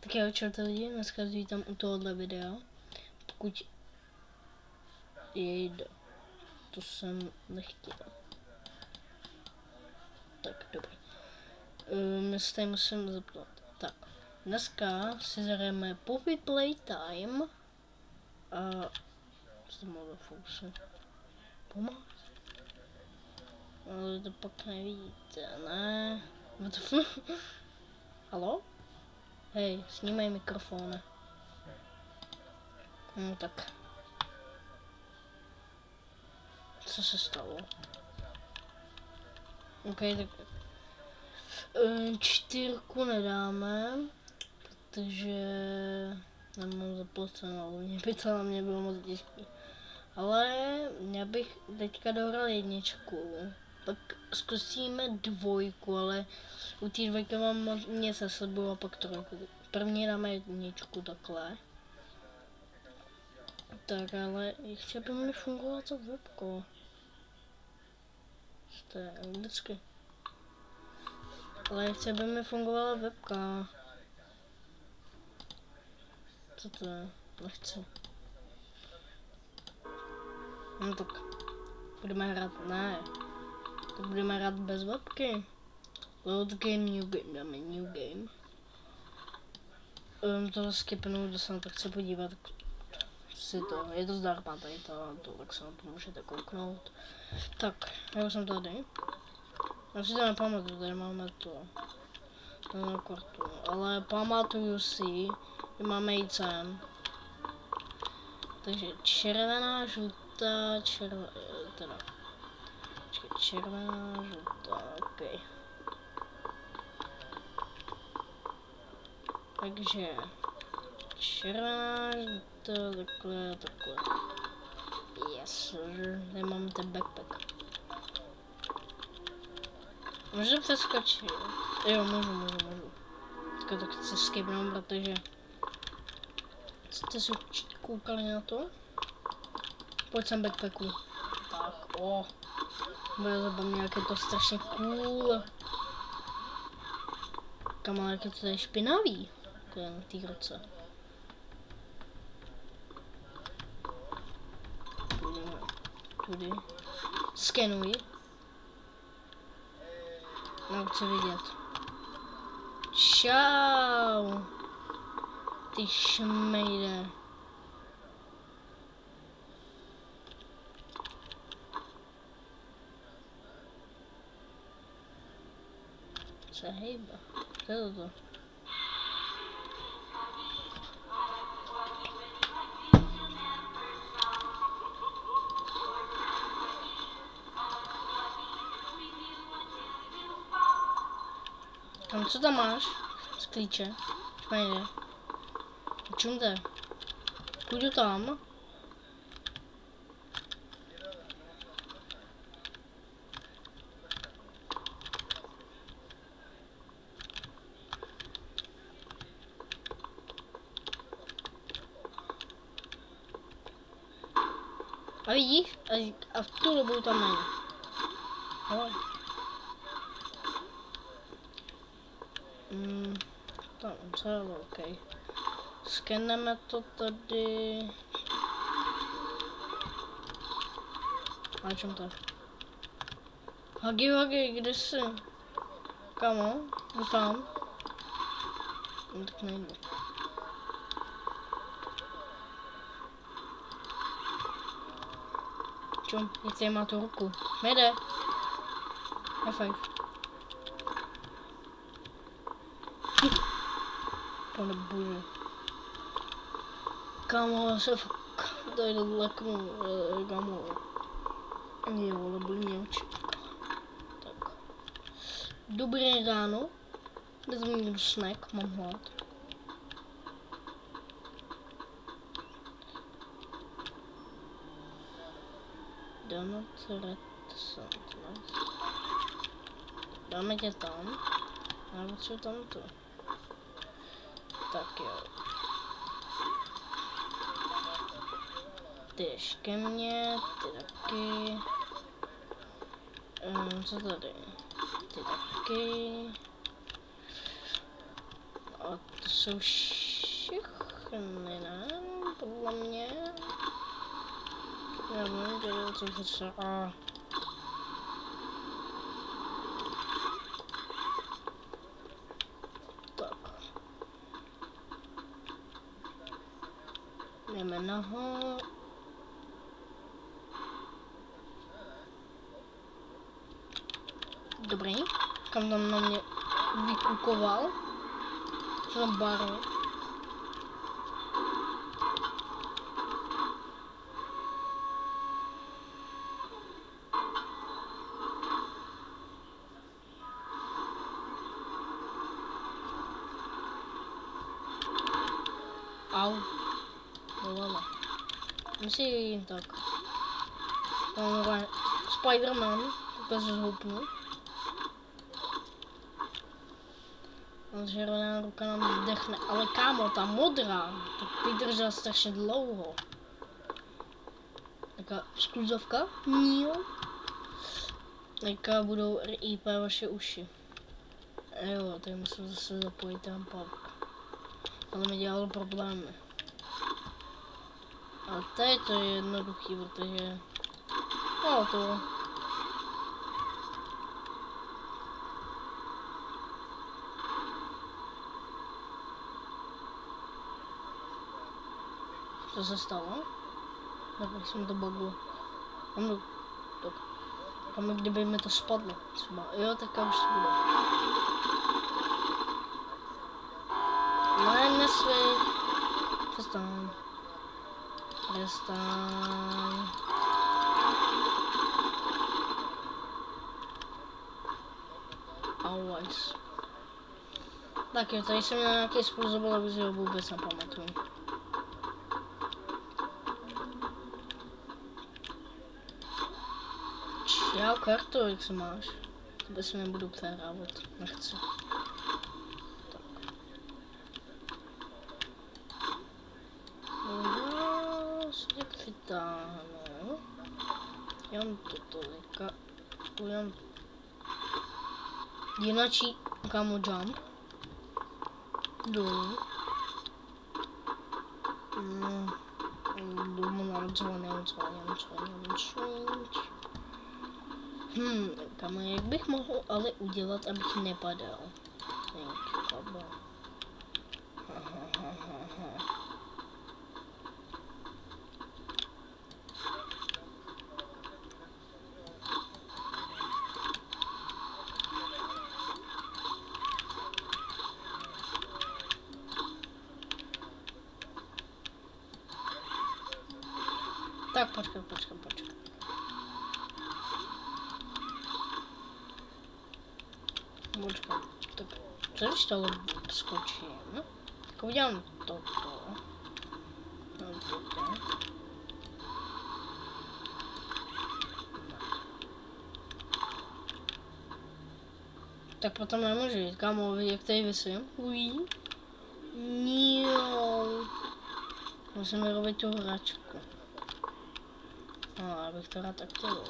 Tak jo, čaute lidi, dneska vítám u tohohle videa. Pokud jde, to jsem nechtěl. Tak, dobrý. My se tady musím zeptat. Tak, dneska si zahrajeme Poppy Playtime. A co to má za fousy? Pomáhat? Ale to pak nevidíte, ne? Haló? Hej, snímej mikrofony. No tak. Co se stalo? OK, tak 4 nedáme, protože nemám zaplacenou, mě by to na mě bylo moc těžké. Ale já bych teďka dohral 1, pak zkusíme 2, ale u té 2 mám nic za sebou a pak 3. První dáme 1 takhle. Tak ale chtěl by mi fungovat to webko. To je anglicky. Ale chtěl by mi fungovala webka. Co to je? Nechci. No tak budeme hrát, ne. Tak budeme hrát bez webky. Load game, new game, dáme new game. Tohle skipnu, to se na to chci podívat. Je to zdarma tady to, tak se na to můžete kouknout. Tak, já už jsem tady. Já si to nepamatuju, tady máme to na kartu, ale pamatuju si, že máme i cen. Takže červená, žlutá, červená, žlutá, ok. Takže červená, žlutá, takhle. Yes, tady mám ten backpack. Můžu přeskočit? Jo, můžu. Teďka to chci skipnout, protože jste si koukali na to? Pojď sem backpacku. Tak, bude zabavně, jak je to strašně cool. Kamal, jak je to tady špinavý. To je na té ruce. Půjdeme tudy. Skenuj. No, chci vidět. Čau. Ty šmejde. Co je hejba? Co je to? Co tam máš? Z klíče? Šmejde. Čum to je? Půjdu tam. A vidíš? A v tu dobu tam není. Ahoj. Tam celé, ok. Skenneme to tady. A čem to? Hagi, kde jsi? Kamo? Jdu tam? No, tak nejdu. Čum, jak tady má tu ruku? Jde. High five. Pane bože. Kámo, se fakt tady leknu, kámo. Jo, ale byly mě oči. Tak. Dobré ráno. Vezmu někdo snack, mám hlad. Donut Red Sandwich. Dáme tě tam. A co tam to? Tak jo. Ty jdeš ke mně, ty taky. Co tady? Ty taky. A to jsou všechny, ne? Podle mě. Nevím, kde je to třeba. Tak. Jdeme nahoru. Dobrý. Kam tam na mě vykukoval? Za baru. Au. Volala. Myslím tak. Tam Spider-Man. Takhle se zhoupnu. Červená ruka nám vdechne, ale kámo, ta modrá, to vydržela strašně dlouho. Taká skluzovka? Jo. Jaká budou RIP vaše uši. Jo, tady musím zase zapojit ten pavuk. Ale mi dělalo problémy. Ale teď to je jednoduchý, protože... No to... Co se stalo? Tak jsem to bugl. Tam kdyby mi to spadlo třeba. Jo, tak už to bude. Ne, nesvět. Přestaň. Přestaň. Always. Tak jo, tady jsem měl nějaký způsob, ale už ho vůbec nepamatuju. Já kartu, jak se máš? Tebe si nebudu přehrávat, nechci. Tak. Já se tě přitáhnu. Jen toto, jen... Jinačí, kámo, jump. Dolů. Kámo, jak bych mohl ale udělat, abych nepadal? Tak, počkej. Tak, co když to skočím? Tak udělám toto. Tak potom nemůžu jít, kámo, jak tady vysím? Ují. Musím vyrobit tu hračku. No, abych to rád aktivoval.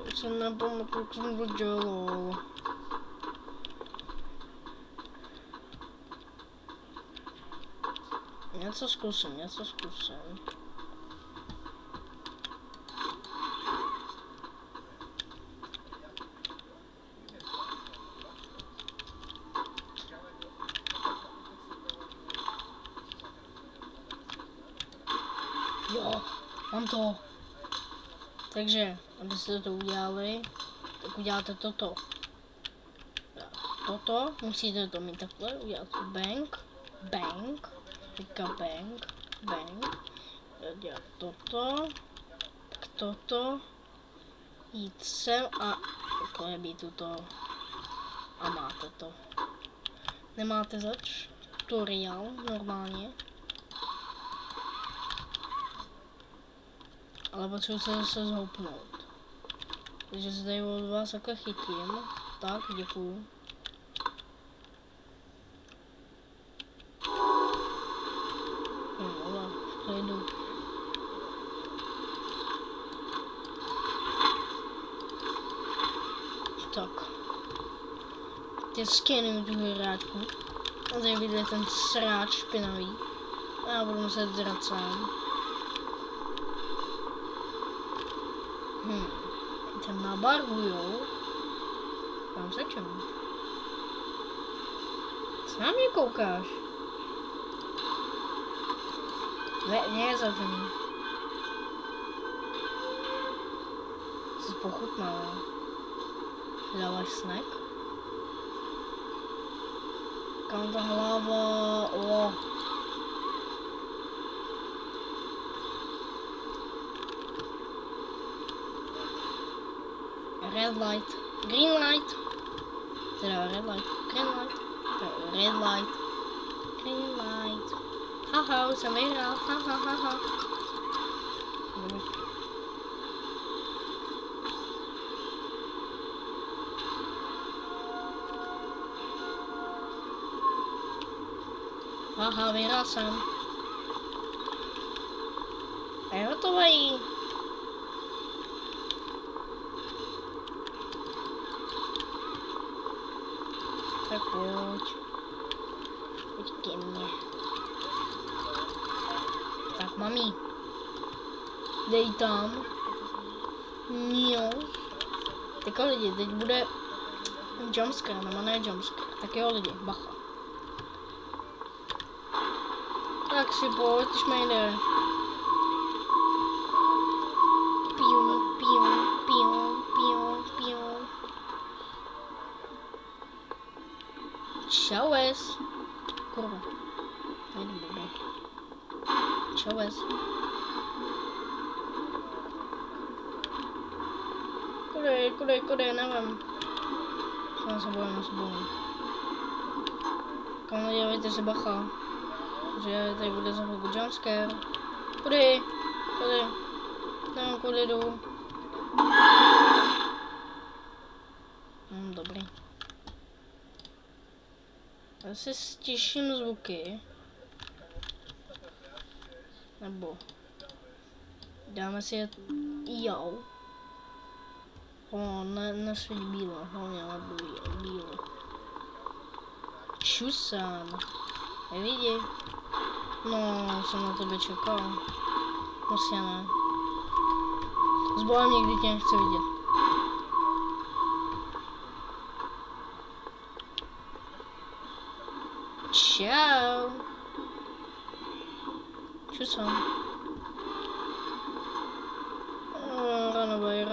Teď jsem nepamatuju, jak jsem to dělal. Něco zkusím. Jo, mám to. Takže, abyste to udělali, tak uděláte toto. Toto, musíte to mít takhle, udělat bang, teďka bang, dělat toto, tak toto, jít sem a takhle být tuto a máte to. Nemáte zač? Tutorial, normálně. Ale potřebuji se zase zhoupnout. Takže se tady od vás takhle chytím. Tak, děkuju. Vole, klidu. Tak. tě skenuju tu hráčku. A tady vidíte ten sráč špinavý. A já budu muset zrat sám. Ten nabarvujou. Tam se čemu? Co na mě koukáš? Ne je zavřený. Jsi pochutnala. Dáváš snack? Kam ta hlava? O. Red light, green light. Teda red light, green light. Red light, green light. Haha, jsem vyhrál, haha. Haha, vyhrál jsem. A je hotový. Tak pojď. Pojď ke mně. Tak mami. Dej tam. Jo. Tak jo lidi, teď bude jumpscare, nebo ne jumpscare. Tak jo lidi, bacha. Tak si pojď, když jde. Čaues. Kurva. Nejdu blbý. Čaues. Kudy, nevím. Já se bojím. Kam dělejte si bacha. Že tady bude za chvilku jumpscare. Kudy. Nevím, kudy jdu. Dobrý. Já si stiším zvuky. Nebo dáme si je jau. Nesvít bílo, hlavně ale bílo. Čusan. Nevidí? No, jsem na tebe čekal. Prostě ne. Zbolám někdy tě nechce vidět. Čau. Čusan. Run away.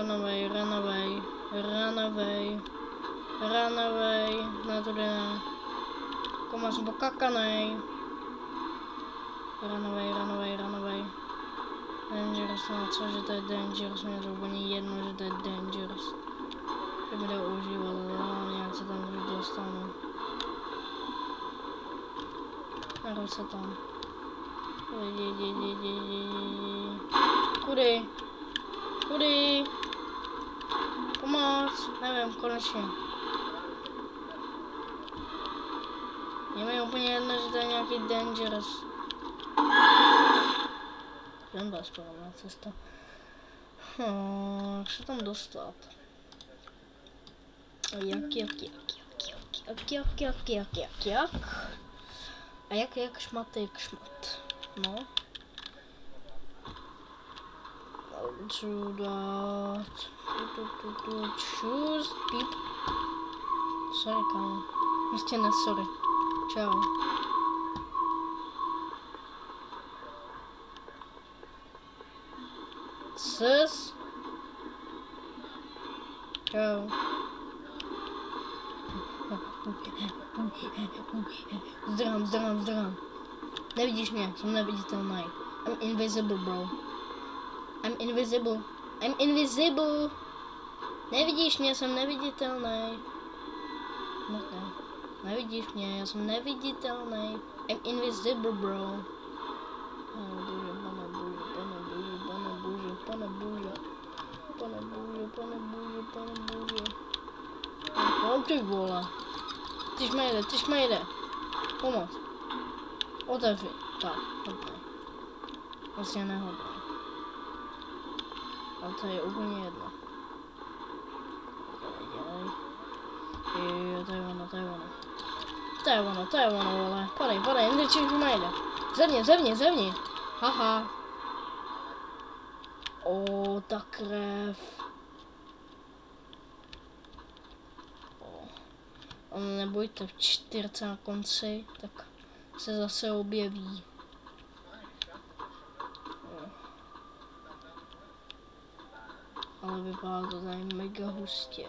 Ne, to jde ne. Kom, jsem pokakanej. Run away. Dangerous, no co, že to je dangerous, mě to úplně jedno, že to je dangerous. Že mi jde užívat, ale nějak se tam už dostanu. Naroď se tam. Kudy? Pomoc, nevím, konečně. Je mi úplně jedno, že to je nějaký dangerous. Jen byla správná cesta. Jak se tam dostat? Jak? A jak šmat. No. Co dát? Choose people. Sorry, kámo. Prostě ne, sorry. Čau. Sis. Čau. Zdrhám. Nevidíš mě, jsem neviditelný. I'm invisible, bro. I'm invisible. Nevidíš mě, jsem neviditelný. No ne. Nevidíš mě, já jsem neviditelný. I'm invisible, bro. Pane bože. No ty vole. Tyž jde. Pomoc. Otevři. Tak, hodně. Vlastně nehodně. Ale to je úplně jedno. Dělej. Jo, to je ono. ono, to je ono. To je ono, to je ono, vole. Podej, Indriček ho najde. Zevni. Haha. O, ta krev. Ale nebojte, v 4 na konci, tak se zase objeví. Ale vypadá to tady mega hustě.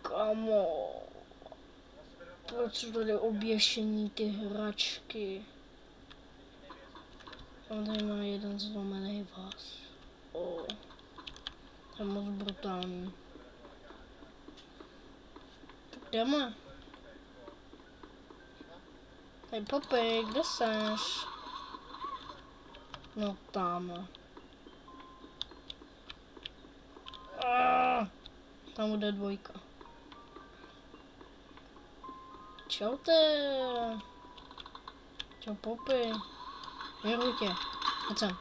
Kamo. Proč jsou tady oběšení ty hračky? On tady má jeden zlomený vás. To je moc brutální. Tak jdeme. Hej Poppy, kde seš? No tam. Tam bude 2. Čaute. Čau Poppy. Miluji tě. Pojď sem.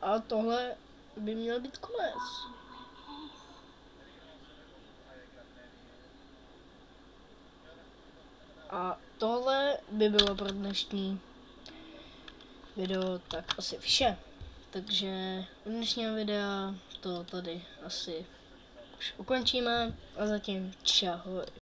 A tohle by měl být konec. A tohle by bylo pro dnešní video tak asi vše. Takže u dnešního videa to tady asi už ukončíme a zatím čau.